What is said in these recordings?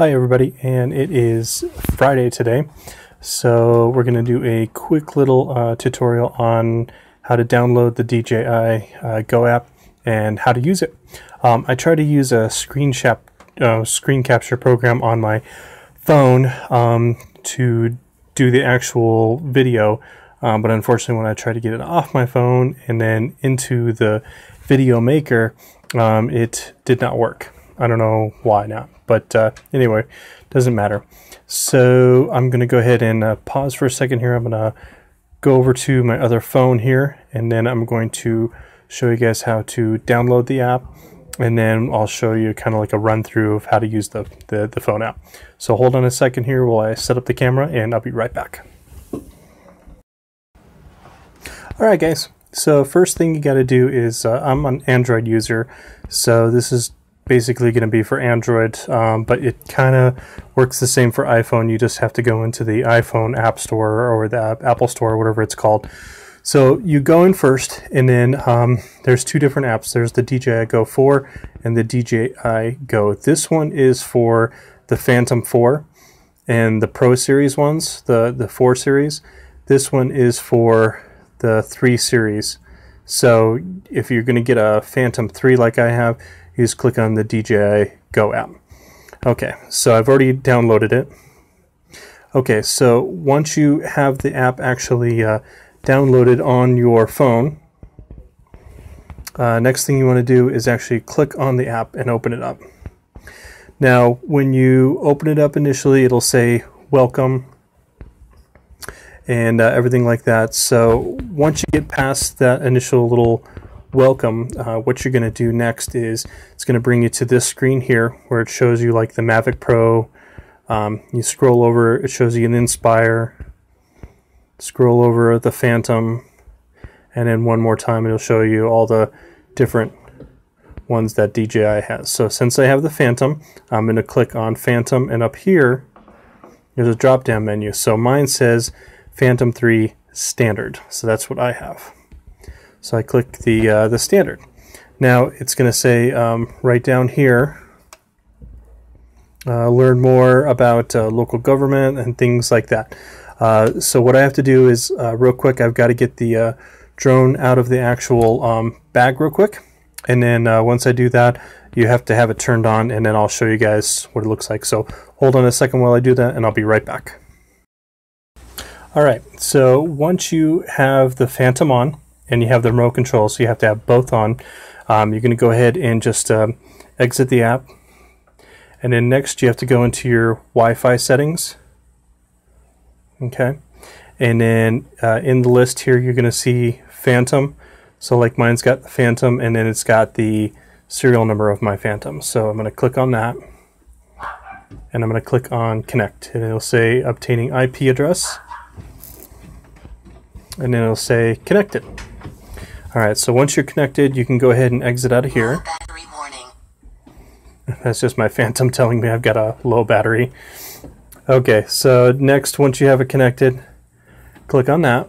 Hi everybody, and it is Friday today, so we're going to do a quick little tutorial on how to download the DJI Go app and how to use it. I try to use a screen capture program on my phone to do the actual video, but unfortunately when I try to get it off my phone and then into the video maker, it did not work. I don't know why not, but anyway, doesn't matter. So I'm going to go ahead and pause for a second here. I'm going to go over to my other phone here, and then I'm going to show you guys how to download the app, and then I'll show you kind of like a run through of how to use the phone app. So hold on a second here while I set up the camera, and I'll be right back. Alright guys, so first thing you got to do is, I'm an Android user, so this is basically going to be for Android, but it kind of works the same for iPhone. You just have to go into the iPhone App Store or the Apple Store, whatever it's called. So you go in first, and then there's two different apps. There's the DJI Go 4 and the DJI Go. This one is for the Phantom 4 and the Pro Series ones, the 4 series. This one is for the 3 series. So if you're going to get a Phantom 3 like I have, you just click on the DJI Go app. Okay, so I've already downloaded it. Okay, so once you have the app actually downloaded on your phone, next thing you want to do is actually click on the app and open it up. Now, when you open it up initially, it'll say welcome and everything like that. So once you get past that initial little welcome, what you're going to do next is it's going to bring you to this screen here where it shows you like the Mavic Pro. You scroll over, it shows you an Inspire, scroll over the Phantom, and then one more time it'll show you all the different ones that DJI has. So since I have the Phantom, I'm going to click on Phantom, and up here there's a drop down menu. So mine says Phantom 3 Standard, so that's what I have. So I click the standard. Now it's going to say right down here, learn more about local government and things like that. So what I have to do is real quick, I've got to get the drone out of the actual bag real quick, and then once I do that, you have to have it turned on, and then I'll show you guys what it looks like. So hold on a second while I do that, and I'll be right back. Alright, so once you have the Phantom on, and you have the remote control, so you have to have both on, you're going to go ahead and just exit the app, and then next you have to go into your Wi-Fi settings. Okay, and then in the list here you're going to see Phantom. So like mine's got the Phantom, and then it's got the serial number of my Phantom. So I'm going to click on that, and I'm going to click on connect, and it'll say obtaining IP address, and then it'll say connected. Alright, so once you're connected, you can go ahead and exit out of here. Battery warning. That's just my Phantom telling me I've got a low battery. Okay, so next, once you have it connected, click on that,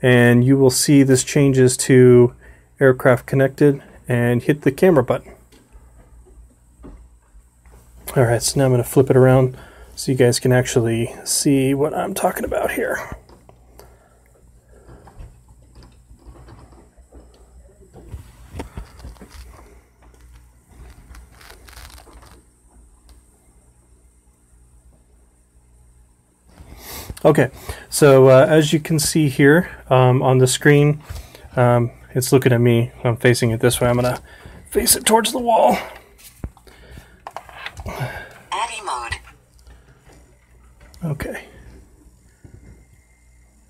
and you will see this changes to aircraft connected, and hit the camera button. Alright, so now I'm going to flip it around so you guys can actually see what I'm talking about here. Okay, so as you can see here on the screen, it's looking at me. I'm facing it this way. I'm going to face it towards the wall. ADI mode. Okay.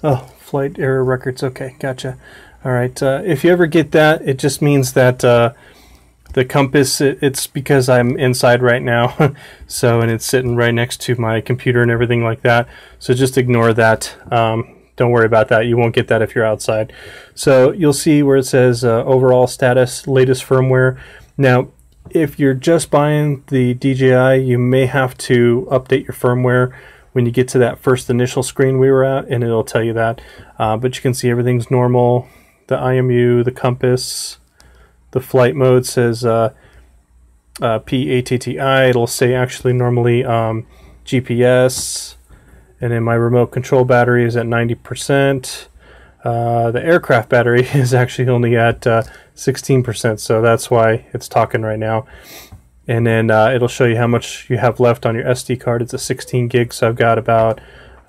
Oh, flight error records. Okay, gotcha. All right. If you ever get that, it just means that the compass, it's because I'm inside right now, so, and it's sitting right next to my computer and everything like that, so just ignore that. Don't worry about that. You won't get that if you're outside. So you'll see where it says overall status, latest firmware. Now if you're just buying the DJI, you may have to update your firmware when you get to that first initial screen we were at, and it'll tell you that, but you can see everything's normal. The IMU, the compass, the flight mode says PATTI. It'll say actually normally GPS, and then my remote control battery is at 90%. The aircraft battery is actually only at 16%, so that's why it's talking right now. And then it'll show you how much you have left on your SD card. It's a 16 gig, so I've got about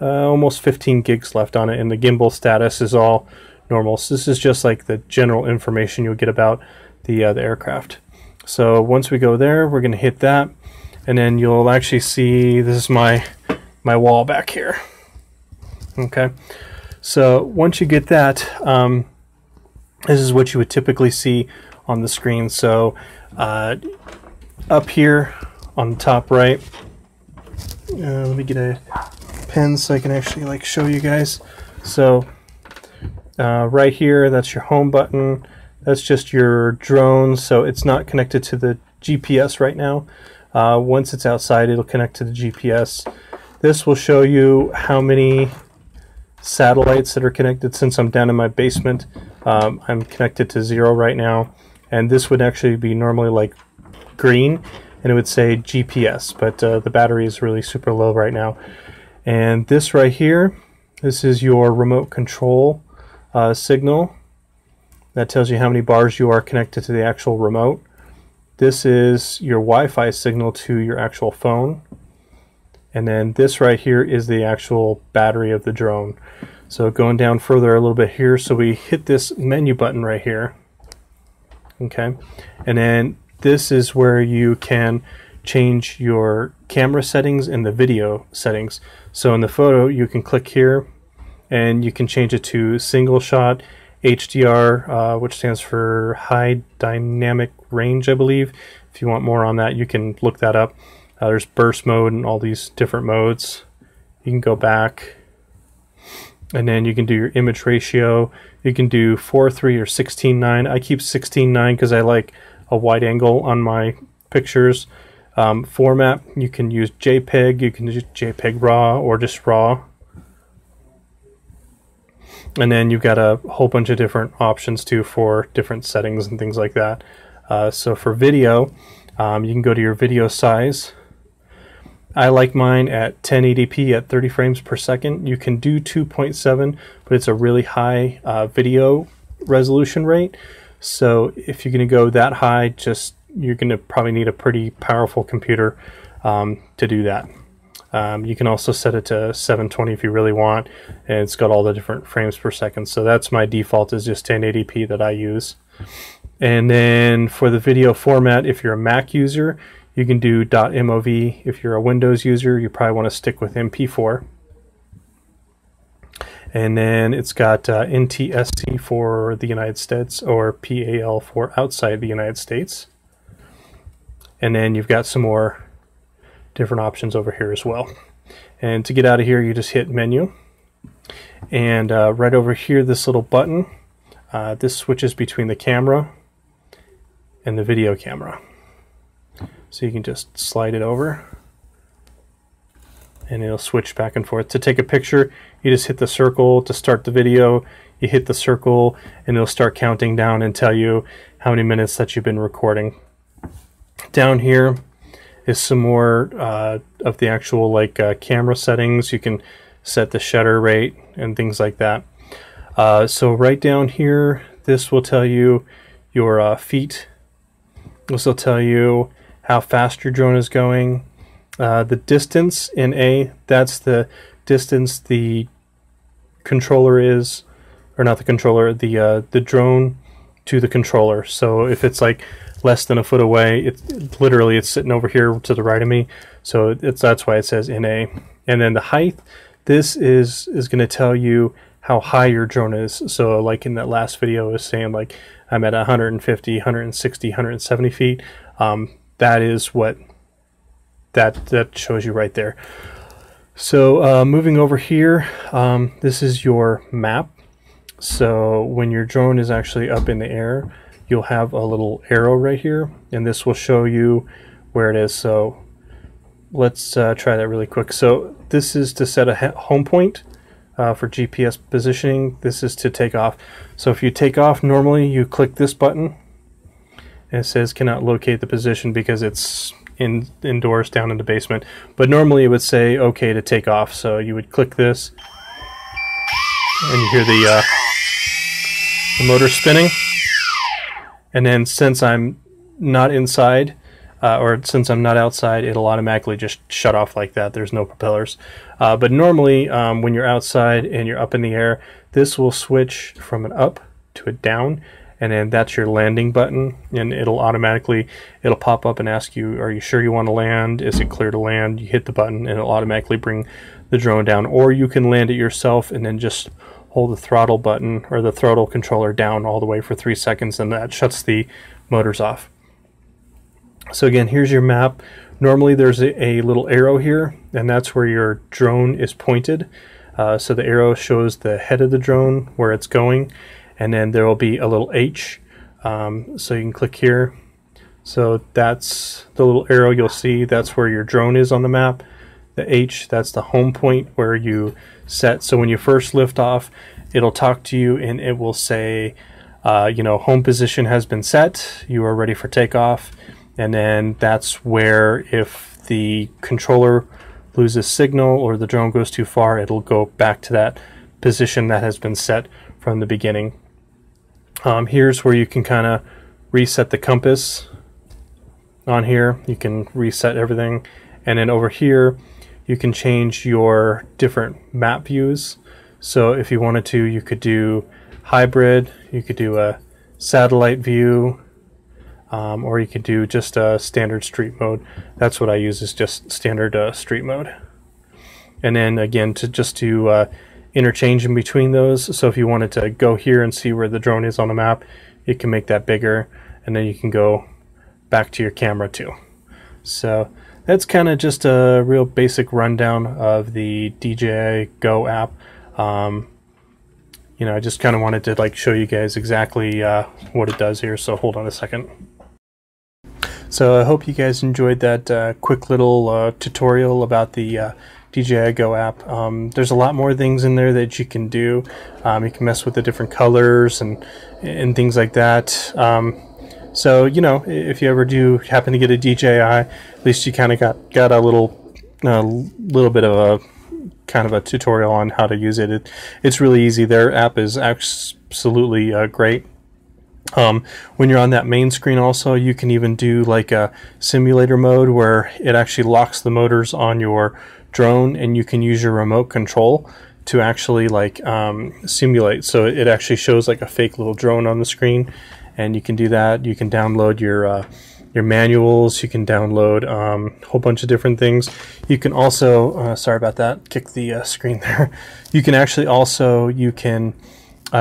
almost 15 gigs left on it, and the gimbal status is all normal. So this is just like the general information you'll get about the aircraft. So once we go there, we're going to hit that, and then you'll actually see this is my wall back here. Okay, so once you get that, this is what you would typically see on the screen. So up here on the top right, let me get a pen so I can actually like show you guys. So right here, that's your home button. That's just your drone, so it's not connected to the GPS right now. Once it's outside, it'll connect to the GPS. This will show you how many satellites that are connected. Since I'm down in my basement, I'm connected to 0 right now, and this would actually be normally like green, and it would say GPS, but the battery is really super low right now. And this right here, this is your remote control signal. That tells you how many bars you are connected to the actual remote. This is your Wi-Fi signal to your actual phone. And then this right here is the actual battery of the drone. So going down further a little bit here, so we hit this menu button right here. Okay, and then this is where you can change your camera settings and the video settings. So in the photo, you can click here and you can change it to single shot, HDR, which stands for high dynamic range, I believe. If you want more on that, you can look that up. There's burst mode and all these different modes. You can go back, and then you can do your image ratio. You can do 4:3 or 16:9. I keep 16:9 because I like a wide angle on my pictures. Format, you can use JPEG, you can use JPEG RAW or just RAW. And then you've got a whole bunch of different options too for different settings and things like that. So for video, you can go to your video size. I like mine at 1080p at 30 frames per second. You can do 2.7, but it's a really high video resolution rate. So if you're going to go that high, you're going to probably need a pretty powerful computer to do that. You can also set it to 720 if you really want, and it's got all the different frames per second. So that's my default, is just 1080p that I use. And then for the video format, if you're a Mac user, you can do .mov. If you're a Windows user, you probably want to stick with MP4. And then it's got NTSC for the United States, or PAL for outside the United States. And then you've got some more different options over here as well. And to get out of here, you just hit menu, and right over here, this little button, this switches between the camera and the video camera. So you can just slide it over and it'll switch back and forth. To take a picture, you just hit the circle. To start the video, you hit the circle and it'll start counting down and tell you how many minutes that you've been recording. Down here is some more of the actual camera settings. You can set the shutter rate and things like that. So right down here, this will tell you your feet. This will tell you how fast your drone is going. The distance in A, that's the distance the controller is, or not the controller, the drone to the controller. So if it's like less than a foot away, it's sitting over here to the right of me, so that's why it says NA. And then the height, this is going to tell you how high your drone is. So like in that last video, I was saying like I'm at 150, 160, 170 feet. That is what that shows you right there. So moving over here, this is your map. So when your drone is actually up in the air, you'll have a little arrow right here, and this will show you where it is. So let's try that really quick. So this is to set a home point for GPS positioning. This is to take off. So if you take off, normally you click this button, and it says cannot locate the position because it's indoors down in the basement. But normally it would say okay to take off, so you would click this and you hear the motor spinning, and then since I'm not inside or since I'm not outside, it'll automatically just shut off like that. There's no propellers. But normally when you're outside and you're up in the air, this will switch from an up to a down, and then that's your landing button, and it'll pop up and ask you, are you sure you want to land? Is it clear to land? You hit the button and it'll automatically bring the drone down, or you can land it yourself and then just hold the throttle button or the throttle controller down all the way for 3 seconds, and that shuts the motors off. So again, here's your map. Normally there's a little arrow here, and that's where your drone is pointed. So the arrow shows the head of the drone, where it's going, and then there will be a little H. So you can click here. So that's the little arrow you'll see. That's where your drone is on the map. The H, that's the home point where you set. So when you first lift off, it'll talk to you and it will say, you know, home position has been set. You are ready for takeoff. And then that's where if the controller loses signal or the drone goes too far, it'll go back to that position that has been set from the beginning. Here's where you can kind of reset the compass on here. You can reset everything. And then over here, you can change your different map views. So if you wanted to, you could do hybrid, you could do a satellite view, or you could do just a standard street mode. That's what I use, is just standard street mode. And then again, to interchange in between those. So if you wanted to go here and see where the drone is on the map, you can make that bigger, and then you can go back to your camera too. So that's kind of just a real basic rundown of the DJI Go app. You know, I just kind of wanted to like show you guys exactly what it does here. So hold on a second. So I hope you guys enjoyed that quick little tutorial about the DJI Go app. There's a lot more things in there that you can do. You can mess with the different colors and things like that. So, you know, if you ever do happen to get a DJI, at least you kind of got a little bit of a kind of a tutorial on how to use it. It's really easy. Their app is absolutely great. When you're on that main screen also, you can even do like a simulator mode where it actually locks the motors on your drone, and you can use your remote control to actually like simulate. So it actually shows like a fake little drone on the screen, and you can do that. You can download your manuals. You can download a whole bunch of different things. You can also, sorry about that, kick the screen there. You can actually also,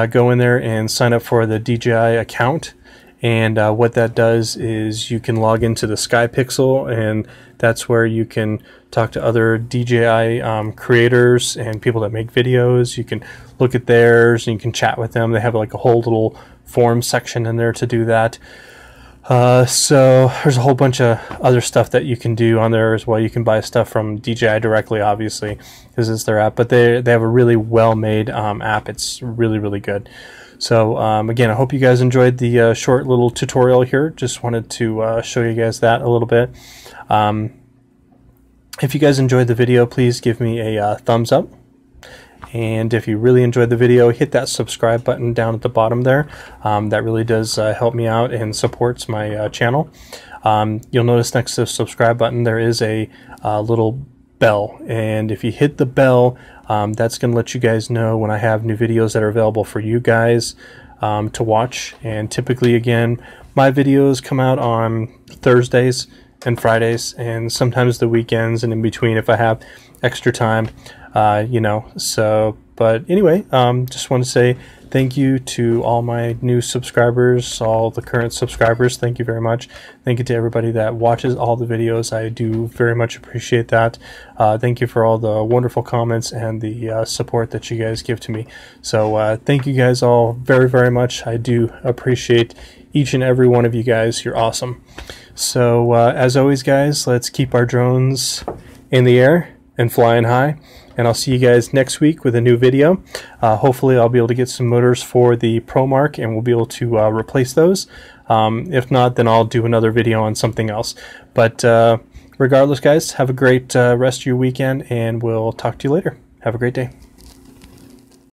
go in there and sign up for the DJI account. And what that does is you can log into the Sky Pixel, and that's where you can talk to other DJI creators and people that make videos. You can look at theirs and you can chat with them. They have like a whole little forum section in there to do that. So there's a whole bunch of other stuff that you can do on there as well. You can buy stuff from DJI directly, obviously, because it's their app, but they have a really well-made app. It's really, really good. So again, I hope you guys enjoyed the short little tutorial here. Just wanted to show you guys that a little bit. If you guys enjoyed the video, please give me a thumbs up. And if you really enjoyed the video, hit that subscribe button down at the bottom there. That really does help me out and supports my channel. You'll notice next to the subscribe button there is a little bell, and if you hit the bell, that's going to let you guys know when I have new videos that are available for you guys to watch. And typically, again, my videos come out on Thursdays and Fridays, and sometimes the weekends and in between if I have extra time. You know, so, but anyway, just want to say thank you to all my new subscribers, all the current subscribers. Thank you very much. Thank you to everybody that watches all the videos. I do very much appreciate that. Thank you for all the wonderful comments and the support that you guys give to me. So thank you guys all very, very much. I do appreciate each and every one of you guys. You're awesome. So as always, guys, let's keep our drones in the air and flying high. and I'll see you guys next week with a new video. Hopefully I'll be able to get some motors for the ProMark, and we'll be able to replace those. If not, then I'll do another video on something else. But regardless, guys, have a great rest of your weekend, and we'll talk to you later. Have a great day.